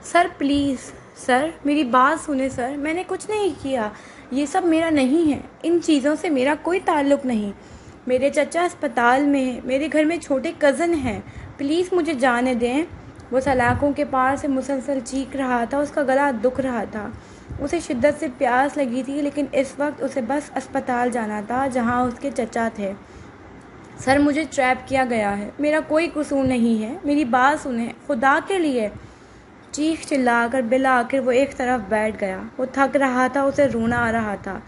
Sir please sir میری بات سنیں سر، میں نے کچھ نہیں کیا، یہ سب میرا نہیں ہے، ان چیزوں سے میرا کوئی تعلق نہیں۔ میرے چچا اسپتال میں ہیں، میرے گھر میں چھوٹے کزن ہیں، پلیز مجھے جانے دیں۔ وہ سلاخوں کے پار سے مسلسل چیخ رہا تھا، اس کا گلا دکھ رہا تھا، اسے شدت سے پیاس لگی تھی، لیکن اس وقت اسے بس اسپتال جانا تھا جہاں اس کے چچا تھے۔ سر مجھے ٹریپ کیا گیا ہے، میرا کوئی قصور نہیں ہے، میری بات سنیں خدا کے لیے۔ چیخ چلا کر بالآخر وہ ایک طرف بیٹھ گیا۔ وہ تھک رہا تھا، اسے رونا آ رہا تھا۔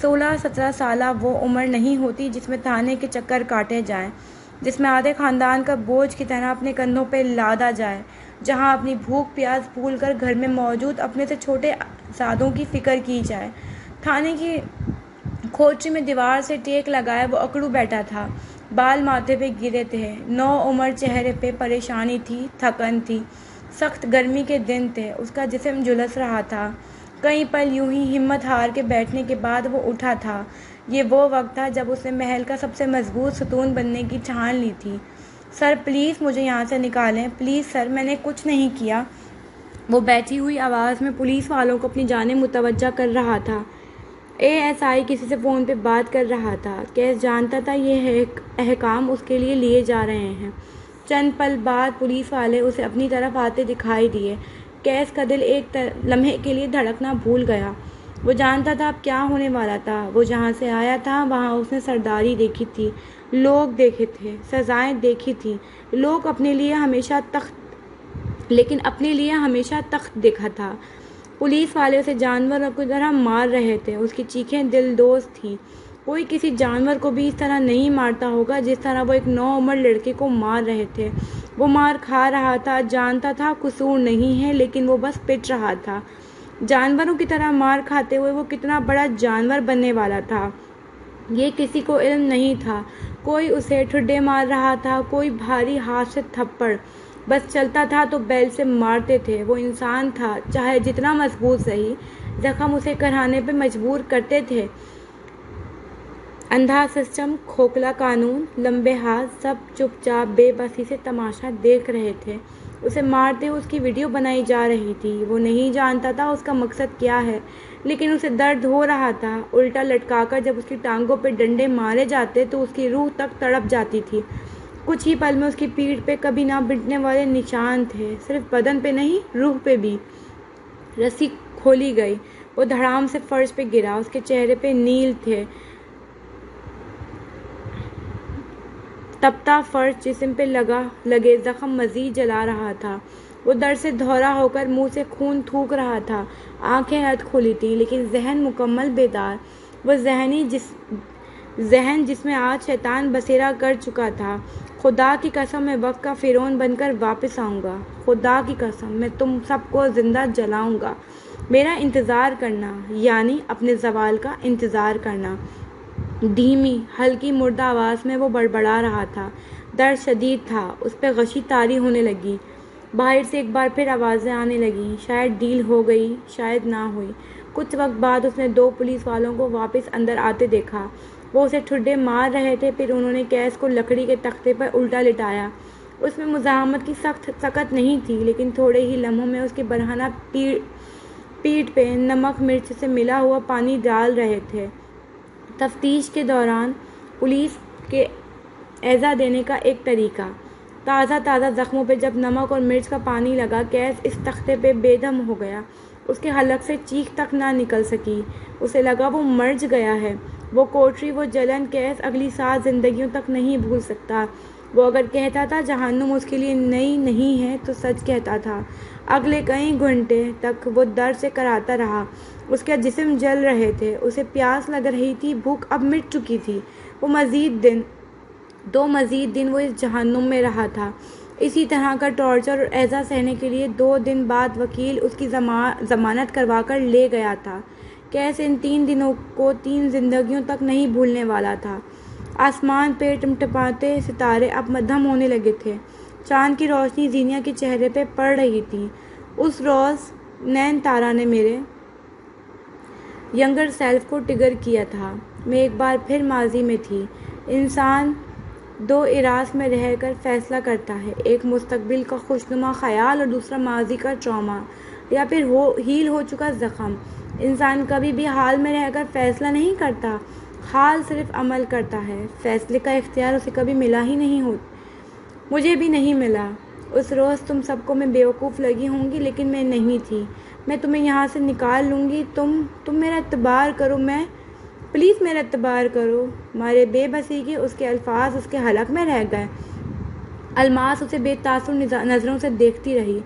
16-17 سالہ وہ عمر نہیں ہوتی جس میں تانے کے چکر کاٹے جائیں، جس میں آدھے خاندان کا بوجھ کی طرح اپنے کندھوں پہ لادا جائے، جہاں اپنی بھوک پیاس بھول کر گھر میں موجود اپنے سے چھوٹے سادوں کی فکر کی جائے۔ تھانے کی کھوپڑی میں دیوار سے ٹیک لگائے وہ اکڑو بیٹھا تھا، بال ماتھے پہ گرے تھے، نوعمر چہرے پہ پریشانی تھی، تھکن تھی، سخت گرمی کے دن تھے، اس کا جسم جھلس رہا تھا۔ کئی پل یوں ہی ہمت ہار کے بیٹھنے کے بعد وہ اٹھا تھا۔ یہ وہ وقت تھا جب اس نے محل کا سب سے مضبوط ستون بننے کی ٹھان لی تھی۔ سر پلیز مجھے یہاں سے نکالیں، پلیز سر، میں نے کچھ نہیں کیا۔ وہ بیٹھی ہوئی آواز میں پولیس والوں کو اپنی جانب متوجہ کر رہا تھا۔ ASI کسی سے فون پہ بات کر رہا تھا۔ کیس جانتا تھا یہ احکام اس کے لیے لیے جا رہے ہیں۔ چند پل بعد پولیس والے اسے اپنی طرف آتے دکھائی دیے۔ کیس کا دل ایک لمحے کے لیے دھڑکنا بھول گیا۔ وہ جانتا تھا اب کیا ہونے والا تھا۔ وہ جہاں سے آیا تھا وہاں اس نے سرداری دیکھی تھی، لوگ دیکھے تھے، سزائیں دیکھی تھیں، لیکن اپنے لیے ہمیشہ تخت دیکھا تھا۔ پولیس والے اسے جانوروں کی طرح مار رہے تھے، اس کی چیخیں دل دوز تھیں۔ کوئی کسی جانور کو بھی اس طرح نہیں مارتا ہوگا جس طرح وہ ایک نوعمر لڑکے کو مار رہے تھے۔ وہ مار کھا رہا تھا، جانتا تھا قصور نہیں ہے، لیکن وہ بس پٹ رہا تھا۔ جانوروں کی طرح مار کھاتے ہوئے وہ کتنا بڑا جانور بننے والا تھا، یہ کسی کو علم نہیں تھا۔ کوئی اسے ٹھڈے مار رہا تھا، کوئی بھاری ہاتھ سے تھپڑ، بس چلتا تھا تو بیل سے مارتے تھے۔ وہ انسان تھا، چاہے جتنا مضبوط سہی، زخم اسے کرانے پہ مجبور کرتے تھے۔ اندھا سسٹم، کھوکھلا قانون، لمبے ہاتھ، سب چپ چاپ بے بسی سے تماشا دیکھ رہے تھے۔ اسے مارتے ہوئے اس کی ویڈیو بنائی جا رہی تھی۔ وہ نہیں جانتا تھا اس کا مقصد کیا ہے، لیکن اسے درد ہو رہا تھا۔ الٹا لٹکا کر جب اس کی ٹانگوں پہ ڈنڈے مارے جاتے تو اس کی روح تک تڑپ جاتی تھی۔ کچھ ہی پل میں اس کی پیٹھ پہ کبھی نہ مٹنے والے نشان تھے، صرف بدن پہ نہیں، روح پہ بھی۔ رسی کھولی گئی، وہ دھڑام سے فرش پہ گرا، اس کے چہرے پہ نیل تھے۔ تپتا فرش جسم پہ لگے زخم مزید جلا رہا تھا۔ وہ درد سے دھورا ہو کر منہ سے خون تھوک رہا تھا۔ آنکھیں اد کھلی تھیں، لیکن ذہن مکمل بیدار۔ وہ ذہن جس میں آج شیطان بسیرا کر چکا تھا۔ خدا کی قسم میں وقت کا فرعون بن کر واپس آؤں گا، خدا کی قسم میں تم سب کو زندہ جلاؤں گا۔ میرا انتظار کرنا، یعنی اپنے زوال کا انتظار کرنا۔ دھیمی ہلکی مردہ آواز میں وہ بڑبڑا رہا تھا۔ درد شدید تھا، اس پہ غشی طاری ہونے لگی۔ باہر سے ایک بار پھر آوازیں آنے لگیں، شاید ڈیل ہو گئی، شاید نہ ہوئی۔ کچھ وقت بعد اس نے 2 پولیس والوں کو واپس اندر آتے دیکھا۔ وہ اسے ٹھڈے مار رہے تھے۔ پھر انہوں نے کیس کو لکڑی کے تختے پر الٹا لٹایا۔ اس میں مزاحمت کی سکت نہیں تھی، لیکن تھوڑے ہی لمحوں میں اس کی برہنہ پیٹھ پہ نمک مرچ سے ملا ہوا پانی ڈال رہے تھے۔ تفتیش کے دوران پولیس کے ایذا دینے کا ایک طریقہ۔ تازہ زخموں پہ جب نمک اور مرچ کا پانی لگا، کیس اس تختے پہ بے دم ہو گیا۔ اس کے حلق سے چیخ تک نہ نکل سکی۔ اسے لگا وہ مر گیا ہے۔ وہ کوٹری، وہ جلن کیس اگلی 7 زندگیوں تک نہیں بھول سکتا۔ وہ اگر کہتا تھا جہنم اس کے لیے نئی نہیں ہے تو سچ کہتا تھا۔ اگلے کئی گھنٹے تک وہ درد سے کراہتا رہا، اس کے جسم جل رہے تھے، اسے پیاس لگ رہی تھی، بھوک اب مٹ چکی تھی۔ 2 مزید دن وہ اس جہنم میں رہا تھا، اسی طرح کا ٹارچر اور ایذا سہنے کے لیے۔ 2 دن بعد وکیل اس کی ضمانت کروا کر لے گیا تھا۔ کیسے ان 3 دنوں کو 3 زندگیوں تک نہیں بھولنے والا تھا۔ آسمان پہ ٹمٹماتے ستارے اب مدھم ہونے لگے تھے۔ چاند کی روشنی زینیا کے چہرے پہ پڑ رہی تھی۔ اس روز نین تارا نے میرے ینگر سیلف کو ٹریگر کیا تھا۔ میں ایک بار پھر ماضی میں تھی۔ انسان دو اراس میں رہ کر فیصلہ کرتا ہے، ایک مستقبل کا خوشنما خیال اور دوسرا ماضی کا ٹراما یا پھر ہیل ہو چکا زخم۔ انسان کبھی بھی حال میں رہ کر فیصلہ نہیں کرتا، حال صرف عمل کرتا ہے۔ فیصلے کا اختیار اسے کبھی ملا ہی نہیں ہو، مجھے بھی نہیں ملا۔ اس روز تم سب کو میں بیوقوف لگی ہوں گی، لیکن میں نہیں تھی۔ میں تمہیں یہاں سے نکال لوں گی، تم میرا اعتبار کرو، پلیز میرا اعتبار کرو۔ مارے بے بسی کے اس کے الفاظ اس کے حلق میں رہ گئے۔ الماس اسے بے تاثر نظروں سے دیکھتی رہی۔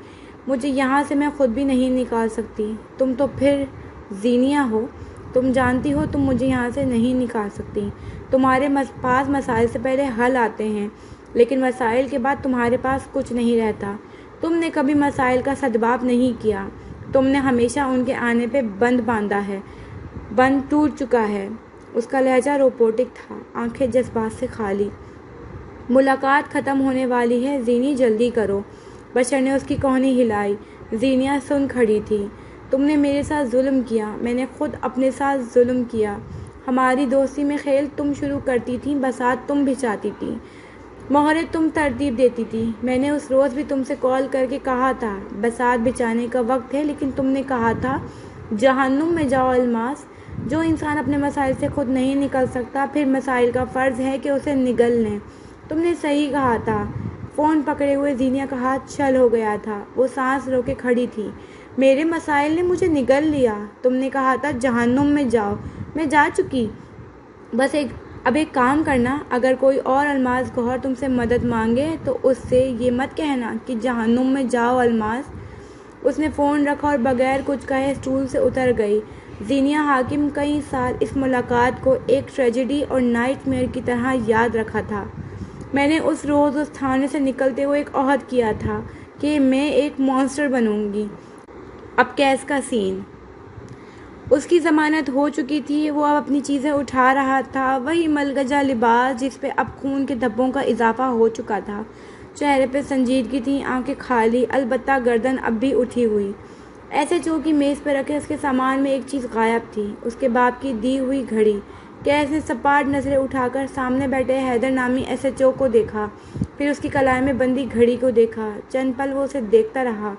مجھے یہاں سے میں خود بھی نہیں نکال سکتی۔ تم تو پھر زینیا ہو، تم جانتی ہو تم مجھے یہاں سے نہیں نکال سکتی۔ تمہارے پاس مسائل سے پہلے حل آتے ہیں، لیکن مسائل کے بعد تمہارے پاس کچھ نہیں رہتا۔ تم نے کبھی مسائل کا سدباب نہیں کیا، تم نے ہمیشہ ان کے آنے پہ بند باندھا ہے۔ بند ٹوٹ چکا ہے۔ اس کا لہجہ روبوٹک تھا، آنکھیں جذبات سے خالی۔ ملاقات ختم ہونے والی ہے، زینی جلدی کرو۔ بشر نے اس کی کوہنی ہلائی۔ زینیا سن کھڑی تھی۔ تم نے میرے ساتھ ظلم کیا، میں نے خود اپنے ساتھ ظلم کیا۔ ہماری دوستی میں خیل تم شروع کرتی تھی، بساط تم بچھاتی تھی، مہریں تم ترتیب دیتی تھی۔ میں نے اس روز بھی تم سے کال کر کے کہا تھا بساط بچھانے کا وقت ہے، لیکن تم نے کہا تھا جہنم میں جاؤ الماس۔ جو انسان اپنے مسائل سے خود نہیں نکل سکتا، پھر مسائل کا فرض ہے کہ اسے نگل لیں۔ تم نے صحیح کہا تھا۔ فون پکڑے ہوئے زینیا کا ہاتھ چھل ہو گیا تھا، وہ سانس روکے کھڑی تھی۔ میرے مسائل نے مجھے نگل لیا۔ تم نے کہا تھا جہنم میں جاؤ، میں جا چکی۔ بس اب ایک کام کرنا، اگر کوئی اور الماس گوہر تم سے مدد مانگے تو اس سے یہ مت کہنا کہ جہنم میں جاؤ الماس۔ اس نے فون رکھا اور بغیر کچھ کہے اسٹول سے اتر گئی۔ زینیا حاکم کئی سال اس ملاقات کو ایک ٹریجڈی اور نائٹ میئر کی طرح یاد رکھا تھا۔ میں نے اس روز اس تھانے سے نکلتے ہوئے ایک عہد کیا تھا کہ میں ایک مانسٹر بنوں گی۔ اب کیس کا سین۔ اس کی ضمانت ہو چکی تھی، وہ اب اپنی چیزیں اٹھا رہا تھا، وہی ملگجہ لباس جس پہ اب خون کے دھبوں کا اضافہ ہو چکا تھا۔ چہرے پہ سنجیدگی تھی، آنکھیں کھالی، البتہ گردن اب بھی اٹھی ہوئی۔ ایسے چو کی میز پہ رکھے اس کے سامان میں ایک چیز غائب تھی، اس کے باپ کی دی ہوئی گھڑی۔ کیس نے سپاٹ نظریں اٹھا کر سامنے بیٹھے حیدر نامی ایس ایچ او کو دیکھا، پھر اس کی کلائی میں بندی گھڑی کو دیکھا۔ چند پل وہ اسے دیکھتا رہا،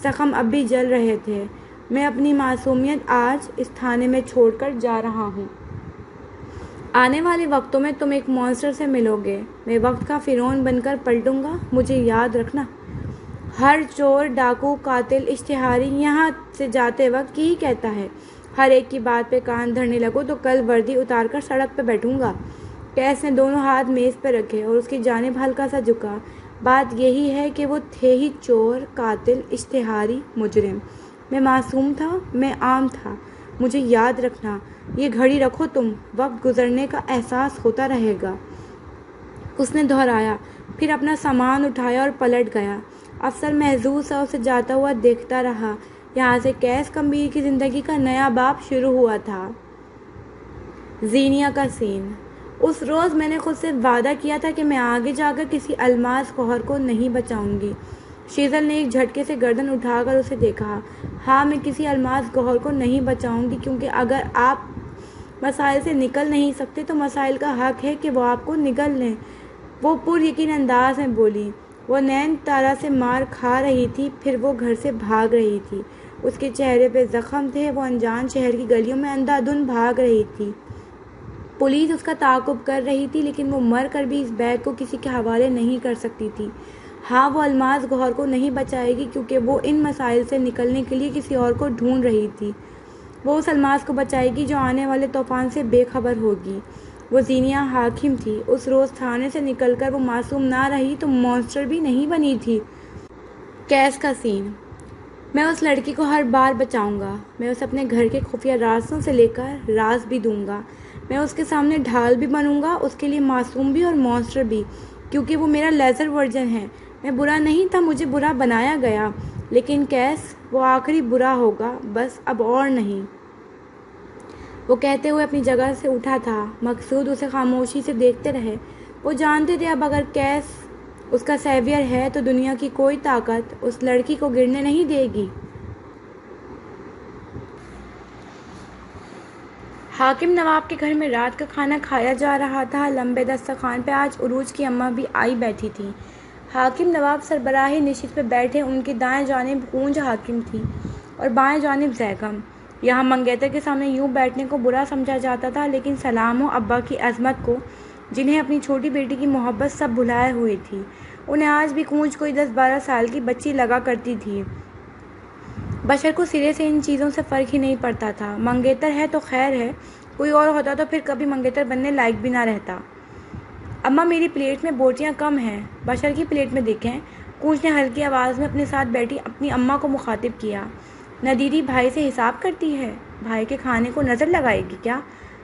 زخم اب بھی جل رہے تھے۔ میں اپنی معصومیت آج اس تھانے میں چھوڑ کر جا رہا ہوں۔ آنے والے وقتوں میں تم ایک مانسٹر سے ملو گے، میں وقت کا فرعون بن کر پلٹوں گا، مجھے یاد رکھنا۔ ہر چور، ڈاکو، قاتل، اشتہاری یہاں سے جاتے وقت یہی کہتا ہے، ہر ایک کی بات پہ کان دھرنے لگو تو کل وردی اتار کر سڑک پہ بیٹھوں گا۔ کیس نے دونوں ہاتھ میز پہ رکھے اور اس کی جانب ہلکا سا جھکا۔ بات یہی ہے کہ وہ تھے ہی چور، قاتل، اشتہاری، مجرم۔ میں معصوم تھا، میں عام تھا، مجھے یاد رکھنا۔ یہ گھڑی رکھو تم، وقت گزرنے کا احساس ہوتا رہے گا۔ اس نے دہرایا، پھر اپنا سامان اٹھایا اور پلٹ گیا۔ افسر محظوظ سا اسے جاتا ہوا دیکھتا رہا۔ یہاں سے کیس کمبیر کی زندگی کا نیا باب شروع ہوا تھا۔ زینیا کا سین۔ اس روز میں نے خود سے وعدہ کیا تھا کہ میں آگے جا کر کسی الماس گوہر کو نہیں بچاؤں گی۔ شیزل نے ایک جھٹکے سے گردن اٹھا کر اسے دیکھا۔ ہاں، میں کسی الماس گوہر کو نہیں بچاؤں گی، کیونکہ اگر آپ مسائل سے نکل نہیں سکتے تو مسائل کا حق ہے کہ وہ آپ کو نگل لیں۔ وہ پر یقین انداز میں بولی۔ وہ نین تارا سے مار کھا رہی تھی، پھر وہ گھر سے بھاگ رہی تھی۔ اس کے چہرے پہ زخم تھے، وہ انجان شہر کی گلیوں میں اندھا دھند بھاگ رہی تھی۔ پولیس اس کا تعاقب کر رہی تھی، لیکن وہ مر کر بھی اس بیگ کو کسی کے حوالے نہیں کر سکتی تھی۔ ہاں، وہ الماس گوہر کو نہیں بچائے گی، کیونکہ وہ ان مسائل سے نکلنے کے لیے کسی اور کو ڈھونڈ رہی تھی۔ وہ اس الماس کو بچائے گی جو آنے والے طوفان سے بے خبر ہوگی۔ وہ زینیا حاکم تھی۔ اس روز تھانے سے نکل کر وہ معصوم نہ رہی تو مانسٹر بھی نہیں بنی تھی۔ کیس کا سین۔ میں اس لڑکی کو ہر بار بچاؤں گا۔ میں اسے اپنے گھر کے خفیہ راستوں سے لے کر راز بھی دوں گا۔ میں اس کے سامنے ڈھال بھی بنوں گا، اس کے لیے معصوم بھی اور مانسٹر بھی، کیونکہ وہ میرا لیزر ورژن ہے۔ میں برا نہیں تھا، مجھے برا بنایا گیا، لیکن کیس وہ آخری برا ہوگا، بس اب اور نہیں۔ وہ کہتے ہوئے اپنی جگہ سے اٹھا تھا۔ مقصود اسے خاموشی سے دیکھتے رہے۔ وہ جانتے تھے اب اگر کیس اس کا سیویئر ہے تو دنیا کی کوئی طاقت اس لڑکی کو گرنے نہیں دے گی۔ حاکم نواب کے گھر میں رات کا کھانا کھایا جا رہا تھا۔ لمبے دسترخوان پہ آج عروج کی اماں بھی آئی بیٹھی تھی۔ حاکم نواب سربراہی نشست پہ بیٹھے، ان کی دائیں جانب گونج حاکم تھی اور بائیں جانب زیگم۔ یہاں منگیتر کے سامنے یوں بیٹھنے کو برا سمجھا جاتا تھا، لیکن سلام و ابا کی عظمت کو، جنہیں اپنی چھوٹی بیٹی کی محبت سب بھلائے ہوئے تھی، انہیں آج بھی گونج کوئی 10-12 سال کی بچی لگا کرتی تھی۔ بشر کو سرے سے ان چیزوں سے فرق ہی نہیں پڑتا تھا۔ منگیتر ہے تو خیر ہے، کوئی اور ہوتا تو پھر کبھی منگیتر بننے لائق بھی نہ رہتا۔ اماں میری پلیٹ میں بوٹیاں کم ہیں، بشر کی پلیٹ میں دیکھیں۔ گونج نے ہلکی آواز میں اپنے ساتھ بیٹھی اپنی اماں کو مخاطب کیا۔ ندیدی بھائی سے حساب کرتی ہے؟ بھائی کے کھانے کو نظر لگائے گی کیا؟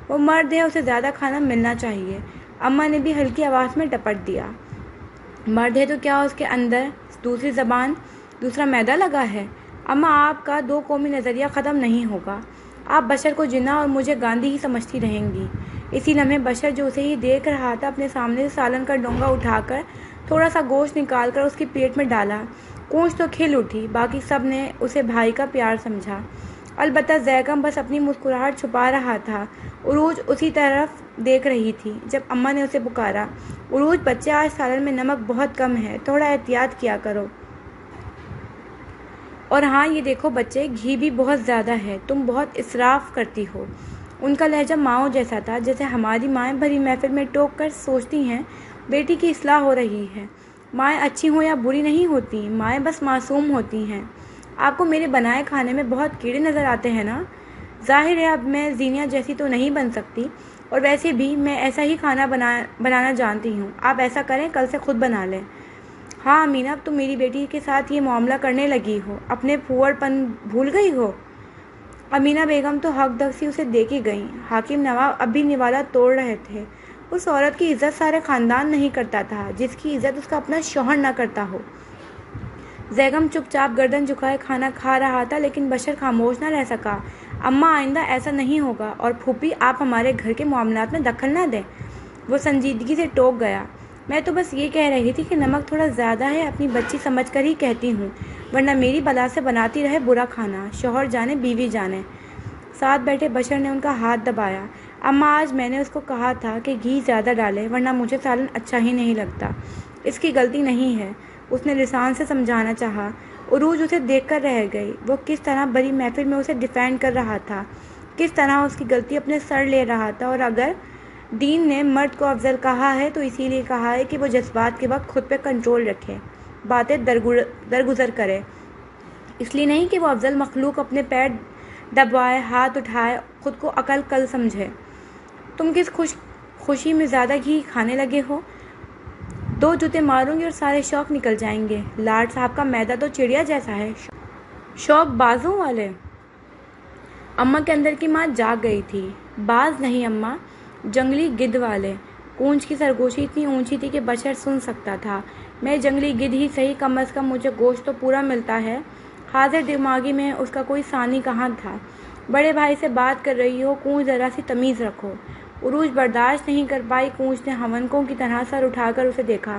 وہ مرد ہے، اسے زیادہ کھانا ملنا چاہیے۔ اماں نے بھی ہلکی آواز میں ٹپٹ دیا۔ مرد ہے تو کیا اس کے اندر دوسری زبان، دوسرا معدہ لگا ہے؟ اماں، آپ کا دو قومی نظریہ ختم نہیں ہوگا۔ آپ بشر کو جناح اور مجھے گاندھی ہی سمجھتی رہیں گی۔ اسی لمحے بشر جو اسے ہی دیکھ رہا تھا، اپنے سامنے سے سالن کا ڈونگا اٹھا کر تھوڑا سا گوشت نکال کر اس کی پلیٹ میں ڈالا۔ گونج تو کھل اٹھی، باقی سب نے اسے بھائی کا پیار سمجھا، البتہ زیگم بس اپنی مسکراہٹ چھپا رہا تھا۔ عروج اسی طرف دیکھ رہی تھی جب اماں نے اسے پکارا، عروج بچے، آج سالن میں نمک بہت کم ہے، تھوڑا احتیاط کیا کرو۔ اور ہاں یہ دیکھو بچے، گھی بھی بہت زیادہ ہے، تم بہت اسراف کرتی ہو۔ ان کا لہجہ ماؤں جیسا تھا، جیسے ہماری مائیں بھری محفل میں ٹوک کر سوچتی ہیں بیٹی کی اصلاح ہو رہی ہے۔ مائیں اچھی ہوں یا بری نہیں ہوتی، مائیں بس معصوم ہوتی ہیں۔ آپ کو میرے بنائے کھانے میں بہت کیڑے نظر آتے ہیں نا؟ ظاہر ہے اب میں زینیا جیسی تو نہیں بن سکتی، اور ویسے بھی میں ایسا ہی کھانا بنانا جانتی ہوں۔ آپ ایسا کریں، کل سے خود بنا لیں۔ ہاں امینہ، اب تم میری بیٹی کے ساتھ یہ معاملہ کرنے لگی ہو، اپنے پھوڑ پن بھول گئی ہو۔ امینہ بیگم تو حق دق سی اسے دیکھ ہی گئیں۔ حاکم نواب اب بھی نوالا توڑ رہے تھے۔ اس عورت کی عزت سارے خاندان نہیں کرتا تھا، جس کی عزت اس کا اپنا شوہر نہ کرتا ہو۔ زیگم چپ چاپ گردن جھکائے کھانا کھا رہا تھا، لیکن بشر خاموش نہ رہ سکا۔ اماں، آئندہ ایسا نہیں ہوگا، اور پھوپھی، آپ ہمارے گھر کے معاملات میں دخل نہ دیں۔ وہ سنجیدگی سے ٹوک گیا۔ میں تو بس یہ کہہ رہی تھی کہ نمک تھوڑا زیادہ ہے، اپنی بچی سمجھ کر ہی کہتی ہوں، ورنہ میری بلا سے بناتی رہے برا کھانا، شوہر جانے بیوی جانے۔ ساتھ بیٹھے بشر نے ان کا ہاتھ دبایا۔ اماں، آج میں نے اس کو کہا تھا کہ گھی زیادہ ڈالے، ورنہ مجھے سالن اچھا ہی نہیں لگتا۔ اس کی غلطی نہیں ہے، اس نے لسان سے سمجھانا چاہا۔ عروج اسے دیکھ کر رہ گئی۔ وہ کس طرح بڑی محفل میں اسے ڈیفینڈ کر رہا تھا، کس طرح اس کی غلطی اپنے سر لے رہا تھا، اور اگر دین نے مرد کو افضل کہا ہے تو اسی لیے کہا ہے کہ وہ جذبات کے وقت خود پہ کنٹرول رکھے، باتیں درگزر کرے، اس لیے نہیں کہ وہ افضل مخلوق اپنے پیر دبائے، ہاتھ اٹھائے، خود کو عقل کل سمجھے۔ تم کس خوشی میں زیادہ گھی کھانے لگے ہو؟ 2 جوتے ماروں گی اور سارے شوق نکل جائیں گے۔ لاڈ صاحب کا معدہ تو چڑیا جیسا ہے، شوق بازوں والے۔ اماں کے اندر کی ماں جاگ گئی تھی۔ باز نہیں اماں، جنگلی گدھ والے۔ گونج کی سرگوشی اتنی اونچی تھی کہ بشر سن سکتا تھا۔ میں جنگلی گدھ ہی صحیح، کم از کم مجھے گوشت تو پورا ملتا ہے۔ حاضر دماغی میں اس کا کوئی ثانی کہاں تھا؟ بڑے بھائی سے بات کر رہی ہو، گونج ذرا سی تمیز رکھو۔ عروج برداشت نہیں کر پائی۔ گونج نے ہونکوں کی طرح سر اٹھا کر اسے دیکھا،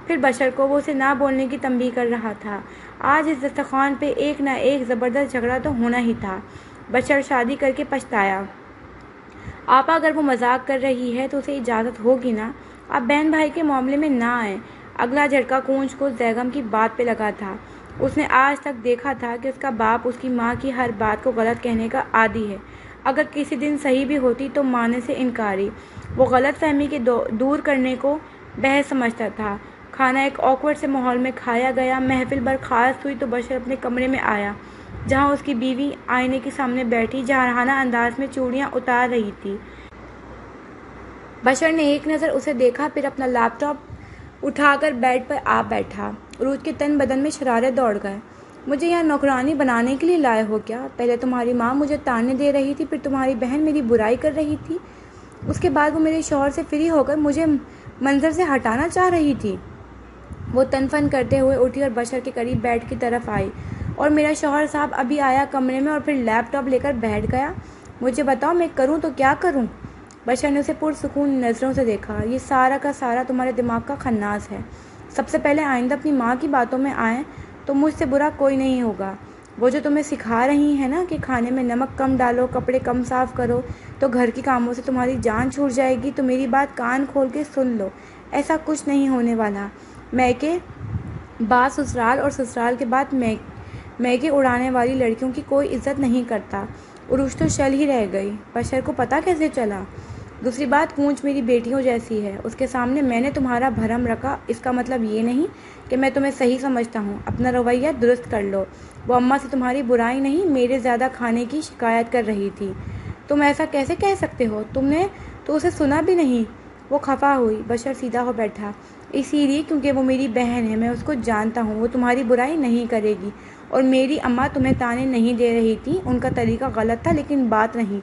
پھر بشر کو۔ وہ اسے نہ بولنے کی تنبیہ کر رہا تھا۔ آج اس دسترخوان پہ ایک نہ ایک زبردست جھگڑا تو ہونا ہی تھا۔ بشر شادی کر کے پچھتایا۔ آپا، اگر وہ مذاق کر رہی ہے تو اسے اجازت ہوگی نا؟ آپ بہن بھائی کے معاملے میں نہ آئیں۔ اگلا جھٹکا گونج کو زیگم کی بات پہ لگا تھا۔ اس نے آج تک دیکھا تھا کہ اس کا باپ اس کی ماں کی ہر بات کو غلط کہنے کا عادی ہے۔ اگر کسی دن صحیح بھی ہوتی تو ماننے سے انکاری۔ وہ غلط فہمی کے دور کرنے کو بحث سمجھتا تھا۔ کھانا ایک آکورڈ سے ماحول میں کھایا گیا۔ محفل برخاست ہوئی تو بشر اپنے کمرے میں آیا، جہاں اس کی بیوی آئینے کے سامنے بیٹھی جارحانہ انداز میں چوڑیاں اتار رہی تھی۔ بشر نے ایک نظر اسے دیکھا، پھر اپنا لیپ ٹاپ اٹھا کر بیڈ پر آ بیٹھا۔ عروج کے تن بدن میں شرارے دوڑ گئے۔ مجھے یہاں نوکرانی بنانے کے لیے لائے ہو کیا؟ پہلے تمہاری ماں مجھے تانے دے رہی تھی، پھر تمہاری بہن میری برائی کر رہی تھی، اس کے بعد وہ میرے شوہر سے فری ہو کر مجھے منظر سے ہٹانا چاہ رہی تھی۔ وہ تن فن کرتے ہوئے اٹھی اور بشر کے قریب بیڈ کی طرف آئی۔ اور میرا شوہر صاحب ابھی آیا کمرے میں اور پھر لیپ ٹاپ لے کر بیٹھ گیا۔ مجھے بتاؤ میں کروں تو کیا کروں؟ بشر نے اسے پرسکون نظروں سے دیکھا۔ یہ سارا کا سارا تمہارے دماغ کا خناس ہے۔ سب سے پہلے آئندہ اپنی ماں کی باتوں میں آئیں تو مجھ سے برا کوئی نہیں ہوگا۔ وہ جو تمہیں سکھا رہی ہیں نا کہ کھانے میں نمک کم ڈالو، کپڑے کم صاف کرو، تو گھر کے کاموں سے تمہاری جان چھوٹ جائے گی، تو میری بات کان کھول کے سن لو، ایسا کچھ نہیں ہونے والا۔ میکے بعد سسرال اور سسرال کے بعد میکے اڑانے والی لڑکیوں کی کوئی عزت نہیں کرتا۔ عروج تو شل ہی رہ گئی، بشر کو پتہ کیسے چلا؟ دوسری بات، پونچھ میری بیٹیوں جیسی ہے، اس کے سامنے میں نے تمہارا بھرم رکھا، اس کا مطلب یہ نہیں کہ میں تمہیں صحیح سمجھتا ہوں۔ اپنا رویہ درست کر لو۔ وہ اماں سے تمہاری برائی نہیں، میرے زیادہ کھانے کی شکایت کر رہی تھی۔ تم ایسا کیسے کہہ سکتے ہو؟ تم نے تو اسے سنا بھی نہیں۔ وہ خفا ہوئی۔ بشر سیدھا ہو بیٹھا۔ اسی لیے کیونکہ وہ میری بہن ہے، میں اس کو جانتا ہوں، وہ تمہاری برائی نہیں کرے گی۔ اور میری اماں تمہیں تانے نہیں دے رہی تھی، ان کا طریقہ غلط تھا، لیکن بات نہیں،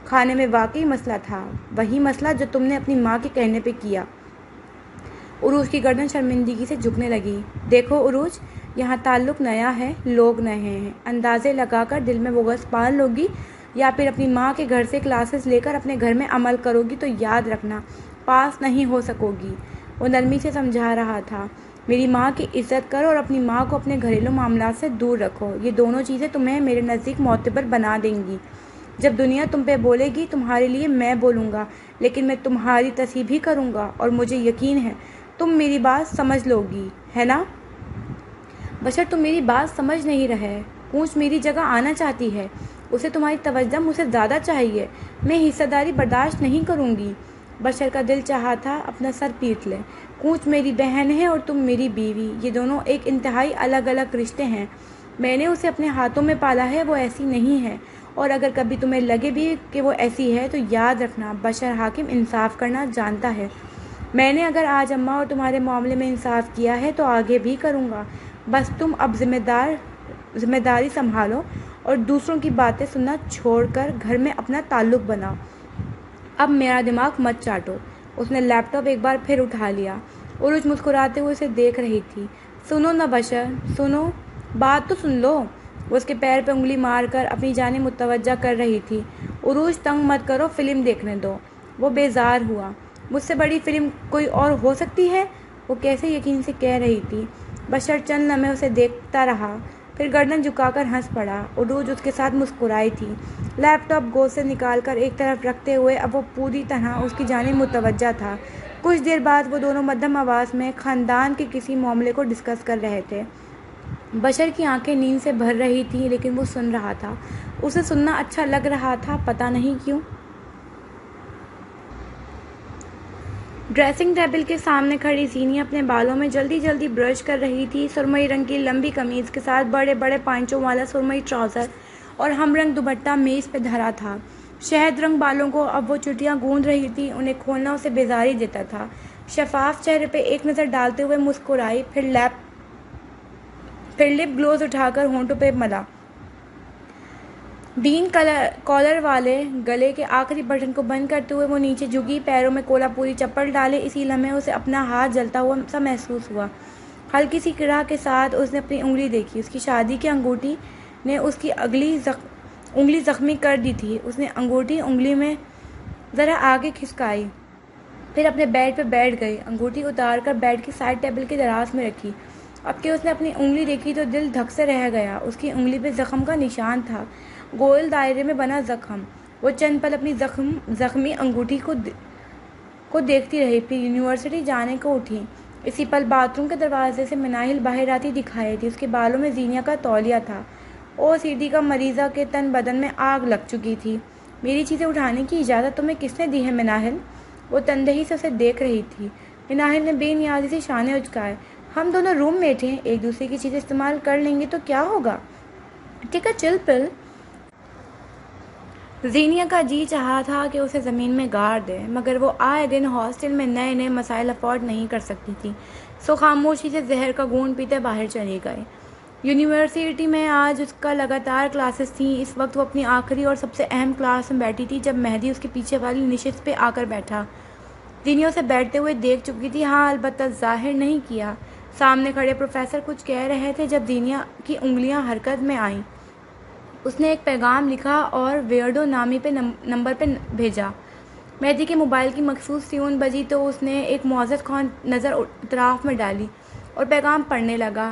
کھانے میں واقعی مسئلہ تھا، وہی مسئلہ جو تم نے اپنی ماں کے کہنے پہ کیا۔ عروج کی گردن شرمندگی سے جھکنے لگی۔ دیکھو عروج، یہاں تعلق نیا ہے، لوگ نئے ہیں، اندازے لگا کر دل میں بغض پال لوگی یا پھر اپنی ماں کے گھر سے کلاسز لے کر اپنے گھر میں عمل کرو گی تو یاد رکھنا، پاس نہیں ہو سکو گی۔ وہ نرمی سے سمجھا رہا تھا، میری ماں کی عزت کرو اور اپنی ماں کو اپنے گھریلو معاملات سے دور رکھو، یہ دونوں چیزیں تمہیں میرے نزدیک معتبر بنا دیں گی۔ جب دنیا تم پہ بولے گی تمہارے لیے میں بولوں گا، لیکن میں تمہاری تصحیح بھی کروں گا، اور مجھے یقین ہے تم میری بات سمجھ لو گی، ہے نا؟ بشر تم میری بات سمجھ نہیں رہے۔ پونچھ میری جگہ آنا چاہتی ہے، اسے تمہاری توجہ مجھ سے زیادہ چاہیے، میں حصہ داری برداشت نہیں کروں گی۔ بشر کا دل چاہا تھا اپنا سر پیٹ لے۔ پونچھ میری بہن ہے اور تم میری بیوی، یہ دونوں ایک انتہائی الگ الگ رشتے ہیں۔ میں نے اسے اپنے ہاتھوں میں پالا ہے، وہ ایسی نہیں ہے، اور اگر کبھی تمہیں لگے بھی کہ وہ ایسی ہے تو یاد رکھنا، بشر حاکم انصاف کرنا جانتا ہے۔ میں نے اگر آج اماں اور تمہارے معاملے میں انصاف کیا ہے تو آگے بھی کروں گا، بس تم اب ذمہ داری سنبھالو اور دوسروں کی باتیں سننا چھوڑ کر گھر میں اپنا تعلق بناؤ۔ اب میرا دماغ مت چاٹو۔ اس نے لیپ ٹاپ ایک بار پھر اٹھا لیا۔ عروج مسکراتے ہوئے اسے دیکھ رہی تھی۔ سنو نا بشر، سنو، بات تو سن لو۔ وہ اس کے پیر پہ انگلی مار کر اپنی جانب متوجہ کر رہی تھی۔ عروج تنگ مت کرو، فلم دیکھنے دو۔ وہ بیزار ہوا۔ مجھ سے بڑی فلم کوئی اور ہو سکتی ہے؟ وہ کیسے یقین سے کہہ رہی تھی۔ بشر چند لمحے اسے دیکھتا رہا، پھر گردن جھکا کر ہنس پڑا۔ عروج اس کے ساتھ مسکرائی تھی، لیپ ٹاپ گود سے نکال کر ایک طرف رکھتے ہوئے، اب وہ پوری طرح اس کی جانب متوجہ تھا۔ کچھ دیر بعد وہ دونوں مدھم آواز میں خاندان کے کسی معاملے کو ڈسکس کر رہے تھے۔ بشر کی آنکھیں نیند سے بھر رہی تھیں، لیکن وہ سن رہا تھا۔ اسے سننا اچھا لگ رہا تھا، پتہ نہیں کیوں۔ ڈریسنگ ٹیبل کے سامنے کھڑی زینی اپنے بالوں میں جلدی جلدی برش کر رہی تھی۔ سرمئی رنگ کی لمبی قمیض کے ساتھ بڑے بڑے پائچوں والا سرمئی ٹراؤزر اور ہم رنگ دوپٹہ میز پہ دھرا تھا۔ شہد رنگ بالوں کو اب وہ چٹیاں گوندھ رہی تھی، انہیں کھولنا اسے بیزاری دیتا تھا۔ شفاف چہرے پہ ایک نظر ڈالتے ہوئے مسکرائی، پھر لپ گلوز اٹھا کر ہونٹوں پہ ملا۔ ڈین کالر والے گلے کے آخری بٹن کو بند کرتے ہوئے وہ نیچے جھکی، پیروں میں کولہاپوری چپل ڈالے۔ اسی لمحے اسے اپنا ہاتھ جلتا ہوا سا محسوس ہوا۔ ہلکی سی کرا کے ساتھ اس نے اپنی انگلی دیکھی، اس کی شادی کی انگوٹھی نے اس کی انگلی زخمی کر دی تھی۔ اس نے انگوٹھی انگلی میں ذرا آگے کھسکائی، پھر اپنے بیڈ پہ بیٹھ گئی، انگوٹھی اتار کر بیڈ کی سائڈ ٹیبل کے دراز میں رکھی۔ اب کہ اس نے اپنی انگلی دیکھی تو دل دھک سے رہ گیا۔ اس کی انگلی پہ زخم کا نشان تھا، گول دائرے میں بنا زخم۔ وہ چند پل اپنی زخمی انگوٹھی کو دیکھتی رہی، پھر یونیورسٹی جانے کو اٹھی۔ اسی پل باتھ روم کے دروازے سے مناہل باہر آتی دکھائی دی۔ اس کے بالوں میں زینیا کا تولیہ تھا۔ OCD کا مریضہ کے تن بدن میں آگ لگ چکی تھی۔ میری چیزیں اٹھانے کی اجازت تمہیں کس نے دی ہے مناہل؟ وہ تندہی سے اسے دیکھ رہی تھی۔ مناہل نے بے نیازی سے شانے اچکائے۔ ہم دونوں روم میٹ ہیں، ایک دوسرے کی چیزیں استعمال کر لیں گے تو کیا ہوگا؟ ٹیک اے چل پل۔ زینیا کا جی چاہا تھا کہ اسے زمین میں گاڑ دے، مگر وہ آئے دن ہاسٹل میں نئے نئے مسائل افورڈ نہیں کر سکتی تھی، سو خاموشی سے زہر کا گھونٹ پیتے باہر چلی گئی۔ یونیورسٹی میں آج اس کا لگاتار کلاسز تھیں۔ اس وقت وہ اپنی آخری اور سب سے اہم کلاس میں بیٹھی تھی جب مہدی اس کے پیچھے والی نشست پہ آ کر بیٹھا۔ زینیا اسے بیٹھتے ہوئے دیکھ چکی تھی، ہاں البتہ ظاہر نہیں کیا۔ سامنے کھڑے پروفیسر کچھ کہہ رہے تھے جب زینیا کی انگلیاں حرکت میں آئیں۔ اس نے ایک پیغام لکھا اور ویئرڈو نامی نمبر پہ بھیجا۔ مہدی کے موبائل کی مخصوص ٹیون بجی تو اس نے ایک معزز خواہ نظر اطراف میں ڈالی اور پیغام پڑھنے لگا۔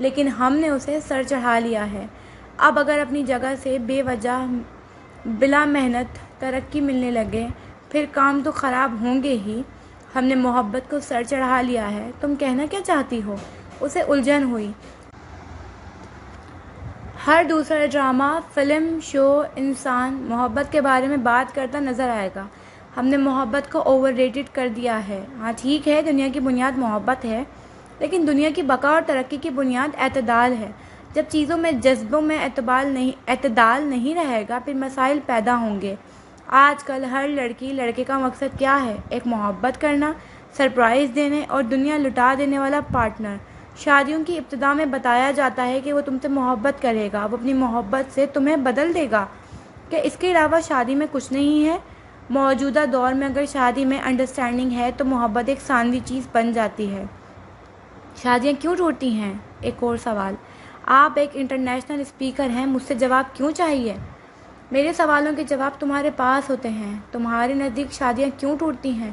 لیکن ہم نے اسے سر چڑھا لیا ہے۔ اب اگر اپنی جگہ سے بے وجہ بلا محنت ترقی ملنے لگے پھر کام تو خراب ہوں گے ہی۔ ہم نے محبت کو سر چڑھا لیا ہے۔ تم کہنا کیا چاہتی ہو؟ اسے الجھن ہوئی۔ ہر دوسرا ڈرامہ، فلم، شو، انسان محبت کے بارے میں بات کرتا نظر آئے گا۔ ہم نے محبت کو اوور ریٹڈ کر دیا ہے۔ ہاں ٹھیک ہے، دنیا کی بنیاد محبت ہے، لیکن دنیا کی بقا اور ترقی کی بنیاد اعتدال ہے۔ جب چیزوں میں، جذبوں میں اعتدال نہیں رہے گا پھر مسائل پیدا ہوں گے۔ آج کل ہر لڑکی لڑکے کا مقصد کیا ہے؟ ایک محبت کرنا، سرپرائز دینے اور دنیا لٹا دینے والا پارٹنر۔ شادیوں کی ابتدا میں بتایا جاتا ہے کہ وہ تم سے محبت کرے گا، وہ اپنی محبت سے تمہیں بدل دے گا۔ کیا اس کے علاوہ شادی میں کچھ نہیں ہے؟ موجودہ دور میں اگر شادی میں انڈرسٹینڈنگ ہے تو محبت ایک ثانوی چیز بن جاتی ہے۔ شادیاں کیوں ٹوٹتی ہیں؟ ایک اور سوال۔ آپ ایک انٹرنیشنل اسپیکر ہیں، مجھ سے جواب کیوں چاہیے؟ میرے سوالوں کے جواب تمہارے پاس ہوتے ہیں۔ تمہارے نزدیک شادیاں کیوں ٹوٹتی ہیں؟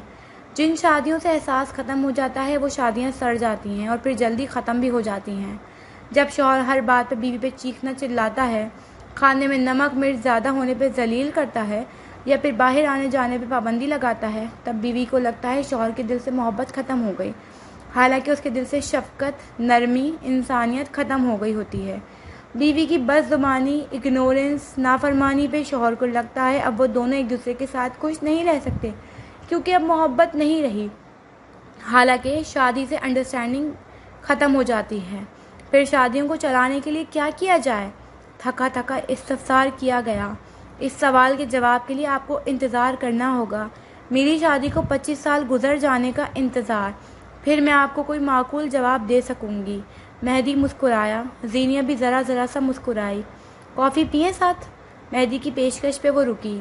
جن شادیوں سے احساس ختم ہو جاتا ہے وہ شادیاں سڑ جاتی ہیں اور پھر جلدی ختم بھی ہو جاتی ہیں۔ جب شوہر ہر بات پہ بیوی پہ چیخنا چلاتا ہے، کھانے میں نمک مرچ زیادہ ہونے پہ ذلیل کرتا ہے یا پھر باہر آنے جانے پہ پابندی لگاتا ہے، تب بیوی کو لگتا ہے شوہر کے دل سے محبت ختم ہو گئی، حالانکہ اس کے دل سے شفقت، نرمی، انسانیت ختم ہو گئی ہوتی ہے۔ بیوی کی بد زبانی، اگنورنس، نافرمانی پہ شوہر کو لگتا ہے اب وہ دونوں ایک دوسرے کے ساتھ خوش نہیں رہ سکتے کیونکہ اب محبت نہیں رہی، حالانکہ شادی سے انڈرسٹینڈنگ ختم ہو جاتی ہے۔ پھر شادیوں کو چلانے کے لیے کیا کیا جائے؟ تھکا تھکا استفسار کیا گیا۔ اس سوال کے جواب کے لیے آپ کو انتظار کرنا ہوگا۔ میری شادی کو 25 سال گزر جانے کا انتظار، پھر میں آپ کو کوئی معقول جواب دے سکوں گی۔ مہدی مسکرایا، زینیا بھی ذرا سا مسکرائی۔ کافی پئیں ساتھ؟ مہدی کی پیشکش پہ وہ رکی۔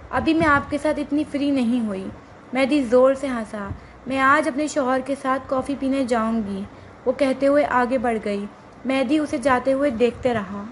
ابھی میں آپ کے ساتھ اتنی فری نہیں ہوئی۔ مہدی زور سے ہنسا۔ میں آج اپنے شوہر کے ساتھ کافی پینے جاؤں گی، وہ کہتے ہوئے آگے بڑھ گئی۔ مہدی اسے جاتے ہوئے دیکھتے رہا۔